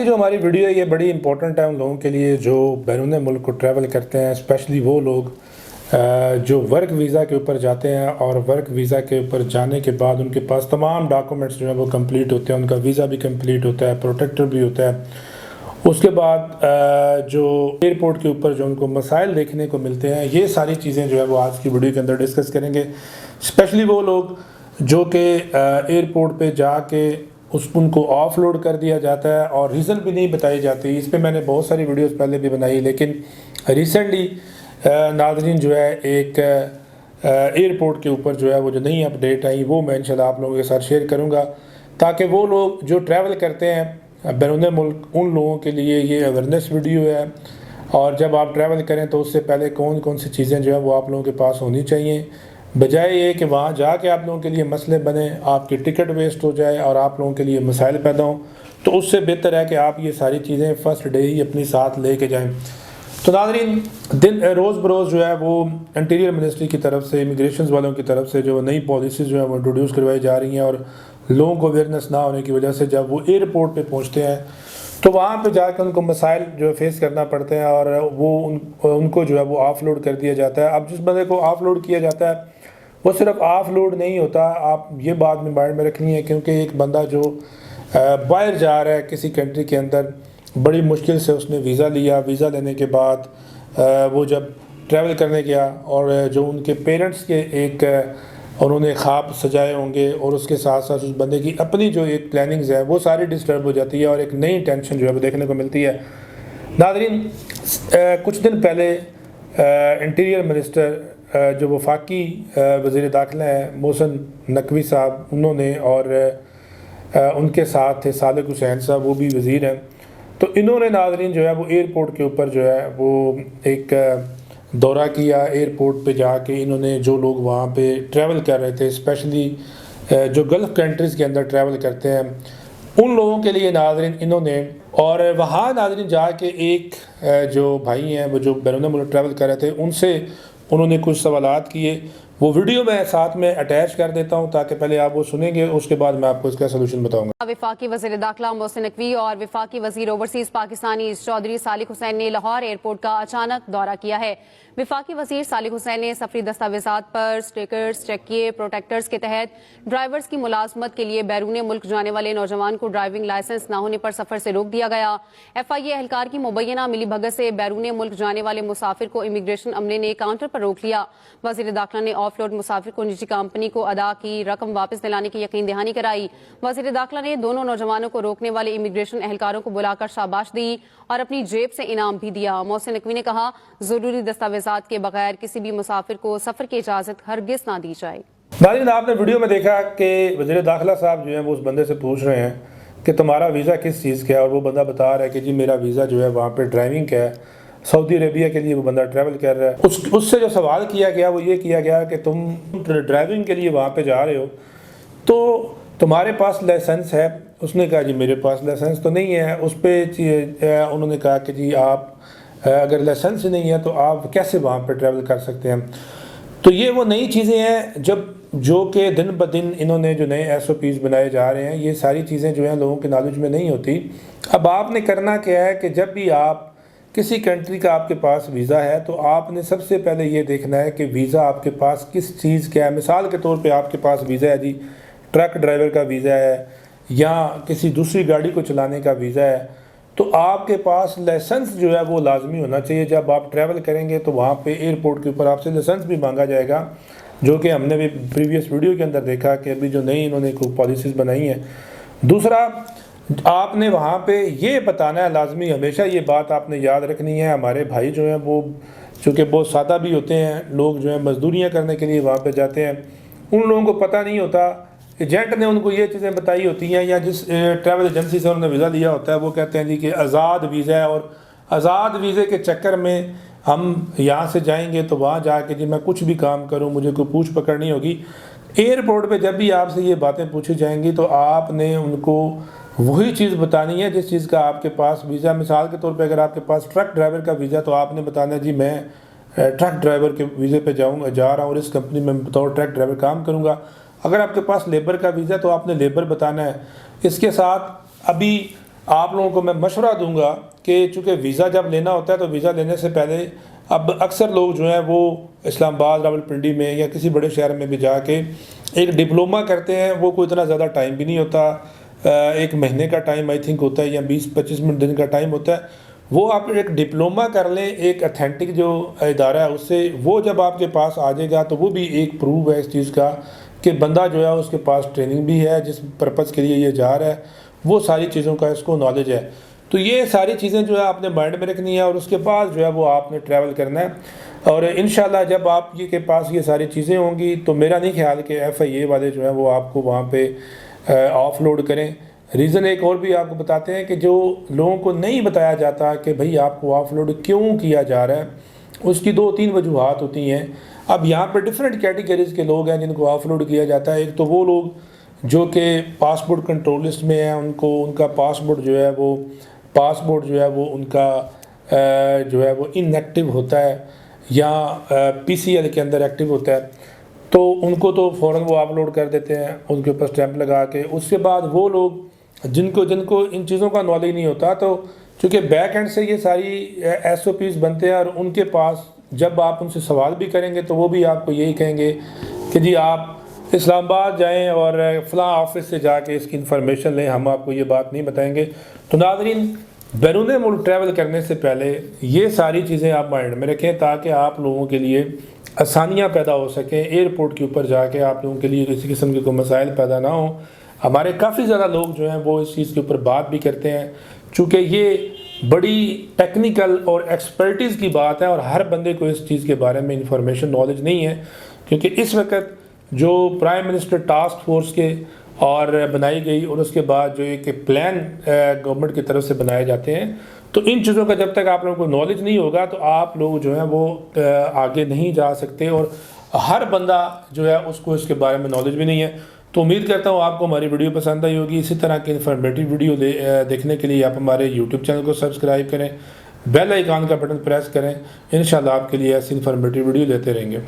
جو ہماری ویڈیو ہے یہ بڑی امپورٹنٹ ہے ان لوگوں کے لیے جو بیرون ملک کو ٹریول کرتے ہیں، اسپیشلی وہ لوگ جو ورک ویزا کے اوپر جاتے ہیں اور ورک ویزا کے اوپر جانے کے بعد ان کے پاس تمام ڈاکومنٹس جو ہیں وہ کمپلیٹ ہوتے ہیں، ان کا ویزا بھی کمپلیٹ ہوتا ہے، پروٹیکٹر بھی ہوتا ہے۔ اس کے بعد جو ایئرپورٹ کے اوپر جو ان کو مسائل دیکھنے کو ملتے ہیں، یہ ساری چیزیں جو ہے وہ آج کی ویڈیو کے اندر ڈسکس کریں گے۔ اسپیشلی وہ لوگ جو کہ ایئرپورٹ پہ جا کے ان کو آف لوڈ کر دیا جاتا ہے اور ریزن بھی نہیں بتائی جاتی۔ اس پہ میں نے بہت ساری ویڈیوز پہلے بھی بنائی، لیکن ریسنٹلی ناظرین جو ہے ایک ایئرپورٹ کے اوپر جو ہے وہ جو نئی اپڈیٹ آئی وہ میں انشاءاللہ آپ لوگوں کے ساتھ شیئر کروں گا، تاکہ وہ لوگ جو ٹریول کرتے ہیں بیرون ملک ان لوگوں کے لیے یہ اویئرنیس ویڈیو ہے۔ اور جب آپ ٹریول کریں تو اس سے پہلے کون کون سی چیزیں جو ہیں وہ آپ لوگوں کے پاس ہونی چاہیے، بجائے یہ کہ وہاں جا کے آپ لوگوں کے لیے مسئلے بنیں، آپ کی ٹکٹ ویسٹ ہو جائے اور آپ لوگوں کے لیے مسائل پیدا ہوں۔ تو اس سے بہتر ہے کہ آپ یہ ساری چیزیں فرسٹ ڈے ہی اپنی ساتھ لے کے جائیں۔ تو ناظرین روز بروز جو ہے وہ انٹیریئر منسٹری کی طرف سے، امیگریشنز والوں کی طرف سے جو نئی پالیسیز جو ہیں وہ انٹروڈیوس کروائی جا رہی ہیں، اور لوگوں کو اویئرنیس نہ ہونے کی وجہ سے جب وہ ایئرپورٹ پہ پہنچتے ہیں تو وہاں پہ جا کے ان کو مسائل جو ہے فیس کرنا پڑتے ہیں، اور وہ ان کو جو ہے وہ آف لوڈ کر دیا جاتا ہے۔ اب جس بندے کو آف لوڈ کیا جاتا ہے وہ صرف آف لوڈ نہیں ہوتا، آپ یہ بات میں مائنڈ میں رکھنی ہے، کیونکہ ایک بندہ جو باہر جا رہا ہے کسی کنٹری کے اندر، بڑی مشکل سے اس نے ویزا لیا، ویزا لینے کے بعد وہ جب ٹریول کرنے گیا اور جو ان کے پیرنٹس کے ایک انہوں نے خواب سجائے ہوں گے، اور اس کے ساتھ ساتھ اس بندے کی اپنی جو ایک پلاننگز ہیں وہ ساری ڈسٹرب ہو جاتی ہے اور ایک نئی ٹینشن جو ہے وہ دیکھنے کو ملتی ہے۔ ناظرین کچھ دن پہلے انٹیریئر منسٹر جو وفاقی وزیر داخلہ ہیں محسن نقوی صاحب، انہوں نے اور ان کے ساتھ تھے صادق حسین صاحب، وہ بھی وزیر ہیں، تو انہوں نے ناظرین جو ہے وہ ایئرپورٹ کے اوپر جو ہے وہ ایک دورہ کیا۔ ایئرپورٹ پہ جا کے انہوں نے جو لوگ وہاں پہ ٹریول کر رہے تھے، اسپیشلی جو گلف کنٹریز کے اندر ٹریول کرتے ہیں، ان لوگوں کے لیے ناظرین انہوں نے، اور وہاں ناظرین جا کے ایک جو بھائی ہیں وہ جو بیرون ملک ٹریول کر رہے تھے ان سے انہوں نے کچھ سوالات کیے۔ وہ ویڈیو میں ساتھ میں اٹیچ کر دیتا ہوں تاکہ پہلے آپ وہ سنیں گے، اس کے بعد میں آپ کو اس کا سلوشن بتاؤں گا۔ وفاقی وزیر داخلہ محسن نقوی اور وفاقی وزیر اوورسیز پاکستانی چودھری صالح حسین نے لاہور ایئرپورٹ کا اچانک دورہ کیا ہے۔ وفاقی وزیر صالح حسین نے سفری دستاویزات پر سٹیکرز چیک کیے۔ پروٹیکٹرز کے تحت ڈرائیورز کی ملازمت کے لیے بیرون ملک جانے والے نوجوان کو ڈرائیونگ لائسنس نہ ہونے پر سفر سے روک دیا گیا۔ ایف آئی اے اہلکار کی مبینہ ملی بھگت سے بیرون ملک جانے والے مسافر کو امیگریشن عملے نے کاؤنٹر پر روک لیا۔ وزیر داخلہ نے آف لوڈ مسافر کو نجی کمپنی کو ادا کی رقم واپس دلانے کی یقین دہانی کرائی۔ وزیر داخلہ نے دونوں نوجوانوں کو روکنے والے امیگریشن اہلکاروں کو بلا کر شاباش دی اور اپنی جیب سے انعام بھی دیا۔ محسن نقوی نے کہا، ضروری دستاویزات کے بغیر کسی بھی مسافر کو سفر کی اجازت ہرگز نہ دی جائے۔ ناظرین آپ نے ویڈیو میں دیکھا کہ وزیر داخلہ صاحب جو ہیں وہ اس بندے سے پوچھ رہے ہیں کہ تمہارا ویزا کس چیز کا ہے، اور وہ بندہ بتا رہا ہے کہ جی میرا ویزا جو ہے وہاں پہ ڈرائیونگ کا ہے، سعودی عربیہ کے لیے وہ بندہ ٹریول کر رہا ہے۔ اس سے جو سوال کیا گیا وہ یہ کیا گیا کہ تم ڈرائیونگ کے لیے وہاں پہ جا رہے ہو تو تمہارے پاس لائسنس ہے؟ اس نے کہا جی میرے پاس لائسنس تو نہیں ہے۔ اس پہ انہوں نے کہا کہ جی آپ اگر لائسنس ہی نہیں ہے تو آپ کیسے وہاں پہ ٹریول کر سکتے ہیں؟ تو یہ وہ نئی چیزیں ہیں جو کہ دن بدن انہوں نے جو نئے ایس او پیز بنائے جا رہے ہیں، یہ ساری چیزیں جو ہیں لوگوں کے نالج میں نہیں ہوتی۔ اب آپ نے کرنا کیا ہے کہ جب بھی آپ کسی کنٹری کا آپ کے پاس ویزا ہے تو آپ نے سب سے پہلے یہ دیکھنا ہے کہ ویزا آپ کے پاس کس چیز کا ہے۔ مثال کے طور پہ آپ کے پاس ویزا ہے جی ٹرک ڈرائیور کا ویزا ہے یا کسی دوسری گاڑی کو چلانے کا ویزا ہے، تو آپ کے پاس لائسنس جو ہے وہ لازمی ہونا چاہیے۔ جب آپ ٹریول کریں گے تو وہاں پہ ایئرپورٹ کے اوپر آپ سے لائسنس بھی مانگا جائے گا، جو کہ ہم نے بھی پریویس ویڈیو کے اندر دیکھا کہ ابھی جو نئی انہوں نے پالیسیز بنائی ہیں۔ دوسرا، آپ نے وہاں پہ یہ بتانا ہے لازمی، ہمیشہ یہ بات آپ نے یاد رکھنی ہے۔ ہمارے بھائی جو ہیں وہ چونکہ بہت سادہ بھی ہوتے ہیں، لوگ جو ہیں مزدوریاں کرنے کے لیے وہاں پہ جاتے ہیں، ان لوگوں کو پتہ نہیں ہوتا، ایجنٹ نے ان کو یہ چیزیں بتائی ہوتی ہیں، یا جس ٹریول ایجنسی سے انہوں نے ویزا لیا ہوتا ہے وہ کہتے ہیں جی کہ آزاد ویزا ہے، اور آزاد ویزے کے چکر میں ہم یہاں سے جائیں گے تو وہاں جا کے جی میں کچھ بھی کام کروں مجھے کوئی پوچھ پکڑ نہیں ہوگی۔ ایئرپورٹ پہ جب بھی آپ سے یہ باتیں پوچھی جائیں گی تو آپ نے ان کو وہی چیز بتانی ہے جس چیز کا آپ کے پاس ویزا۔ مثال کے طور پہ اگر آپ کے پاس ٹرک ڈرائیور کا ویزا تو آپ نے بتانا ہے جی میں ٹرک ڈرائیور کے ویزے پہ جا رہا ہوں اور اس کمپنی میں بطور ٹرک ڈرائیور کام کروں گا۔ اگر آپ کے پاس لیبر کا ویزا تو آپ نے لیبر بتانا ہے۔ اس کے ساتھ ابھی آپ لوگوں کو میں مشورہ دوں گا کہ چونکہ ویزا جب لینا ہوتا ہے تو ویزا لینے سے پہلے اب اکثر لوگ جو ہیں وہ اسلام آباد، راولپنڈی میں یا کسی بڑے شہر میں بھی جا کے ایک ڈپلومہ کرتے ہیں. وہ کوئی اتنا زیادہ ٹائم بھی نہیں ہوتا، 1 مہینے کا ٹائم آئی تھنک ہوتا ہے یا 20-25 منٹ دن کا ٹائم ہوتا ہے. وہ آپ ایک ڈپلومہ کر لیں ایک اتھینٹک جو ادارہ ہے اس سے، وہ جب آپ کے پاس آ جائے گا تو وہ بھی ایک پروف ہے اس چیز کا کہ بندہ جو ہے اس کے پاس ٹریننگ بھی ہے، جس پرپز کے لیے یہ جا رہا ہے وہ ساری چیزوں کا اس کو نالج ہے. تو یہ ساری چیزیں جو ہے آپ نے مائنڈ میں رکھنی ہے اور اس کے بعد جو ہے وہ آپ نے ٹریول کرنا ہے. اور انشاءاللہ جب آپ کے پاس یہ ساری چیزیں ہوں گی تو میرا نہیں خیال کہ FIA والے جو ہیں وہ آپ کو وہاں پہ آف لوڈ کریں. ریزن ایک اور بھی آپ کو بتاتے ہیں کہ جو لوگوں کو نہیں بتایا جاتا کہ بھئی آپ کو آف لوڈ کیوں کیا جا رہا ہے، اس کی 2-3 وجوہات ہوتی ہیں. اب یہاں پہ ڈیفرنٹ کیٹیگریز کے لوگ ہیں جن کو آف لوڈ کیا جاتا ہے. ایک تو وہ لوگ جو کہ پاسپورٹ کنٹرول لسٹ میں ہیں، ان کا پاسپورٹ جو ہے وہ ان کا جو ہے وہ ان ایکٹیو ہوتا ہے یا PCL کے اندر ایکٹیو ہوتا ہے، تو ان کو تو فوراً وہ آپ لوڈ کر دیتے ہیں ان کے اوپر اسٹیمپ لگا کے. اس کے بعد وہ لوگ جن کو ان چیزوں کا نالج نہیں ہوتا، تو چونکہ بیک اینڈ سے یہ ساری SOPs بنتے ہیں اور ان کے پاس جب آپ ان سے سوال بھی کریں گے تو وہ بھی آپ کو یہی کہیں گے کہ جی آپ اسلام آباد جائیں اور فلاں آفس سے جا کے اس کی انفارمیشن لیں، ہم آپ کو یہ بات نہیں بتائیں گے. تو ناظرین، بیرون ملک ٹریول کرنے سے پہلے یہ ساری چیزیں آپ مائنڈ میں رکھیں تاکہ آپ لوگوں کے لیے آسانیاں پیدا ہو سکیں. ایئرپورٹ کے اوپر جا کے آپ لوگوں کے لیے کسی قسم کے کوئی مسائل پیدا نہ ہوں. ہمارے کافی زیادہ لوگ جو ہیں وہ اس چیز کے اوپر بات بھی کرتے ہیں، چونکہ یہ بڑی ٹیکنیکل اور ایکسپرٹیز کی بات ہے اور ہر بندے کو اس چیز کے بارے میں انفارمیشن نالج نہیں ہے. کیونکہ اس وقت جو پرائم منسٹر ٹاسک فورس کے اور بنائی گئی اور اس کے بعد جو ایک پلان گورنمنٹ کی طرف سے بنائے جاتے ہیں، تو ان چیزوں کا جب تک آپ لوگوں کو نالج نہیں ہوگا تو آپ لوگ جو ہیں وہ آگے نہیں جا سکتے، اور ہر بندہ جو ہے اس کو اس کے بارے میں نالج بھی نہیں ہے. تو امید کرتا ہوں آپ کو ہماری ویڈیو پسند آئی ہوگی. اسی طرح کی انفارمیٹیو ویڈیو دیکھنے کے لیے آپ ہمارے YouTube چینل کو سبسکرائب کریں، بیل آئیکن کا بٹن پریس کریں. انشاءاللہ آپ کے لیے ایسی انفارمیٹیو ویڈیو لیتے رہیں گے.